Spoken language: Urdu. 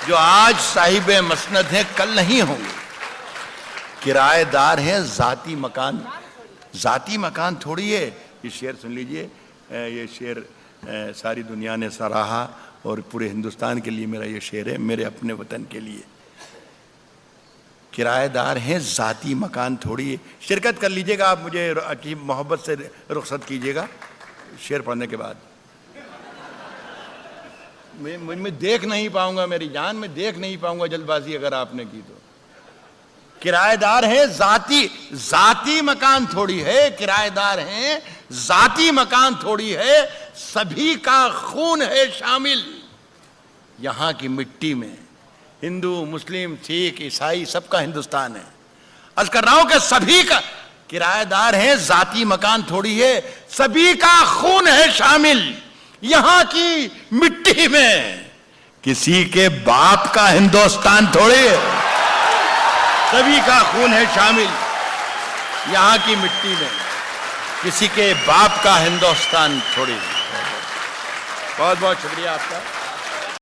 جو آج صاحب مسند ہیں کل نہیں ہوں گے. کرایہ دار ہیں ذاتی مکان. ذاتی مکان تھوڑی ہے. یہ شعر سن لیجئے, یہ شعر ساری دنیا نے سراہا اور پورے ہندوستان کے لیے میرا یہ شعر ہے, میرے اپنے وطن کے لیے. کرایہ دار ہیں ذاتی مکان تھوڑی ہے. شرکت کر لیجئے گا آپ, مجھے عجیب محبت سے رخصت کیجئے گا شعر پڑھنے کے بعد. میں دیکھ نہیں پاؤں گا, میری جان میں دیکھ نہیں پاؤں گا جلد بازی اگر آپ نے کی تو. کرایہ دار ہیں ذاتی مکان تھوڑی ہے. کرایہ دار ہیں ذاتی مکان تھوڑی ہے. سبھی کا خون ہے شامل یہاں کی مٹی میں. ہندو, مسلم, سکھ, عیسائی سب کا ہندوستان ہے. عرض کر رہا ہوں کہ سبھی کا کرایہ دار ہیں ذاتی مکان تھوڑی ہے. سبھی کا خون ہے شامل یہاں کی مٹی میں. کسی کے باپ کا ہندوستان تھوڑی ہے. سبھی کا خون ہے شامل یہاں کی مٹی میں. کسی کے باپ کا ہندوستان تھوڑی ہے. بہت بہت شکریہ آپ کا.